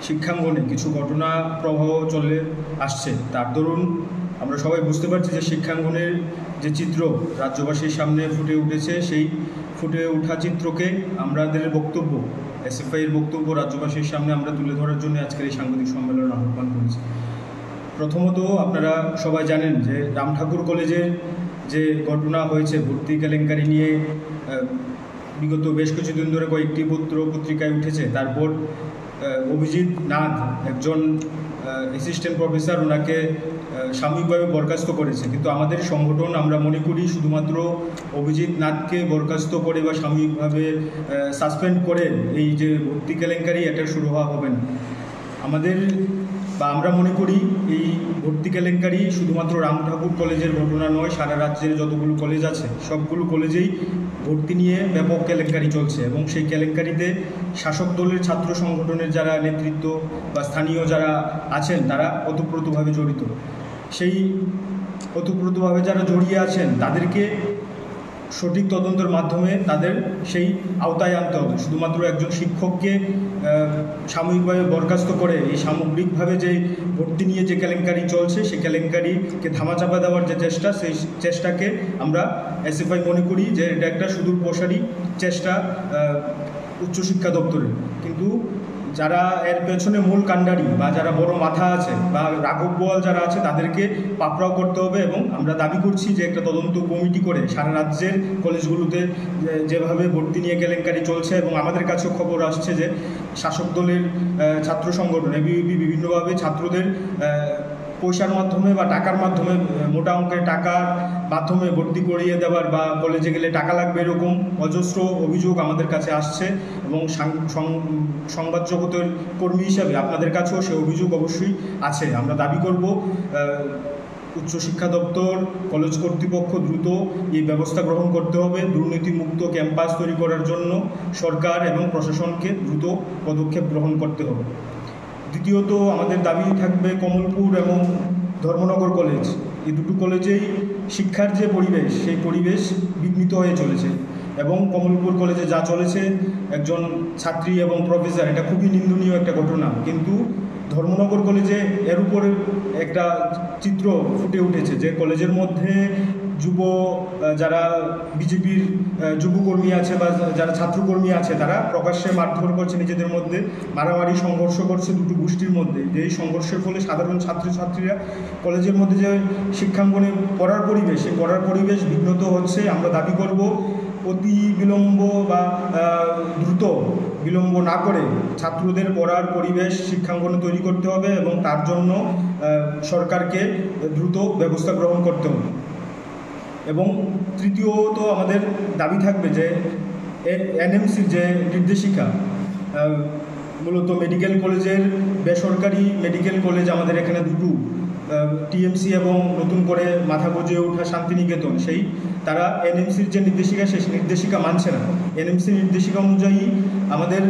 শিক্ষাঙ্গনে কিছু ঘটনা প্রবাহ চলে আসছে, তার দরুন আমরা সবাই বুঝতে পারছি যে শিক্ষাঙ্গনের যে চিত্র রাজ্যবাসীর সামনে ফুটে উঠেছে, সেই ফুটে ওঠা চিত্রকে আমাদের বক্তব্য, এসএফআইয়ের বক্তব্য রাজ্যবাসীর সামনে আমরা তুলে ধরার জন্য আজকের এই সাংবাদিক সম্মেলন আহ্বান করেছি। প্রথমত আপনারা সবাই জানেন যে রাম ঠাকুর কলেজের যে ঘটনা হয়েছে ভর্তি কেলেঙ্কারি নিয়ে বিগত বেশ কিছুদিন ধরে কয়েকটি পত্রিকায় উঠেছে। তারপর অভিজিৎ নাথ, একজন অ্যাসিস্ট্যান্ট প্রফেসর, ওনাকে সাময়িকভাবে বরখাস্ত করেছে। কিন্তু আমাদের সংগঠন আমরা মনে করি শুধুমাত্র অভিজিৎ নাথকে বরখাস্ত করে বা সাময়িকভাবে সাসপেন্ড করে এই যে ভর্তি কেলেঙ্কারি এটা শুরু হওয়া হবে না। আমরা মনে করি এই ভর্তি কেলেঙ্কারি শুধুমাত্র রাম ঠাকুর কলেজের ঘটনা নয়, সারা রাজ্যের যতগুলো কলেজ আছে সবগুলো কলেজেই ভর্তি নিয়ে ব্যাপক কেলেঙ্কারি চলছে এবং সেই কেলেঙ্কারিতে শাসক দলের ছাত্র সংগঠনের যারা নেতৃত্ব বা স্থানীয় যারা আছেন তারা ওতপ্রোতভাবে জড়িত। সেই ওতপ্রোতভাবে যারা জড়িয়ে আছেন তাদেরকে সঠিক তদন্তের মাধ্যমে তাদের সেই আওতায় আনতে হবে। শুধুমাত্র একজন শিক্ষককে সাময়িকভাবে বরখাস্ত করে এই সামগ্রিকভাবে যে ভর্তি নিয়ে যে কেলেঙ্কারি চলছে সেই কেলেঙ্কারিকে ধামাচাপা দেওয়ার যে চেষ্টা, সেই চেষ্টাকে আমরা এসএফআই মনে করি যে এটা একটা সুদূর প্রসারী চেষ্টা উচ্চশিক্ষা দপ্তরের। কিন্তু যারা এর পেছনে মূল কাণ্ডারি বা যারা বড় মাথা আছে বা রাঘব বোয়াল যারা আছে তাদেরকে পাকড়াও করতে হবে এবং আমরা দাবি করছি যে একটা তদন্ত কমিটি করে সারা রাজ্যের কলেজগুলোতে যেভাবে ভর্তি নিয়ে কেলেঙ্কারি চলছে এবং আমাদের কাছেও খবর আসছে যে শাসক দলের ছাত্র সংগঠন এবিভিপি বিভিন্নভাবে ছাত্রদের পয়সার মাধ্যমে বা টাকার মাধ্যমে, মোটা অঙ্কের টাকার মাধ্যমে ভর্তি করিয়ে দেওয়ার বা কলেজে গেলে টাকা লাগবে এরকম অজস্র অভিযোগ আমাদের কাছে আসছে এবং সংবাদ জগতের কর্মী হিসাবে আপনাদের কাছেও সে অভিযোগ অবশ্যই আছে। আমরা দাবি করব উচ্চশিক্ষা দপ্তর, কলেজ কর্তৃপক্ষ দ্রুত এই ব্যবস্থা গ্রহণ করতে হবে। দুর্নীতিমুক্ত ক্যাম্পাস তৈরি করার জন্য সরকার এবং প্রশাসনকে দ্রুত পদক্ষেপ গ্রহণ করতে হবে। দ্বিতীয়ত আমাদের দাবি থাকবে কমলপুর এবং ধর্মনগর কলেজ, এই দুটো কলেজেই শিক্ষার যে পরিবেশ সেই পরিবেশ বিঘ্নিত হয়ে চলেছে এবং কমলপুর কলেজে যা চলেছে একজন ছাত্রী এবং প্রফেসর, এটা খুবই নিন্দনীয় একটা ঘটনা। কিন্তু ধর্মনগর কলেজে এর উপরে একটা চিত্র ফুটে উঠেছে যে কলেজের মধ্যে যারা বিজেপির যুবকর্মী আছে বা যারা ছাত্রকর্মী আছে তারা প্রকাশ্যে মারধর করছে, নিজেদের মধ্যে মারামারি সংঘর্ষ করছে দুটো গোষ্ঠীর মধ্যে। যে এই সংঘর্ষের ফলে সাধারণ ছাত্রছাত্রীরা কলেজের মধ্যে যে শিক্ষাঙ্গনে পড়ার পরিবেশ, সেই পড়ার পরিবেশ বিঘ্নত হচ্ছে। আমরা দাবি করব অতি বিলম্ব বা দ্রুত বিলম্ব না করে ছাত্রদের পড়ার পরিবেশ শিক্ষাঙ্গনে তৈরি করতে হবে এবং তার জন্য সরকারকে দ্রুত ব্যবস্থা গ্রহণ করতে হবে। এবং তৃতীয়ত আমাদের দাবি থাকবে যে এনএমসির যে নির্দেশিকা, মূলত মেডিকেল কলেজের, বেসরকারি মেডিকেল কলেজ আমাদের এখানে দুটো, টিএমসি এবং নতুন করে মাথা গজিয়ে ওঠা শান্তিনিকেতন, তারা এনএমসির যে নির্দেশিকা সেই নির্দেশিকা মানছে না। এনএমসির নির্দেশিকা অনুযায়ী আমাদের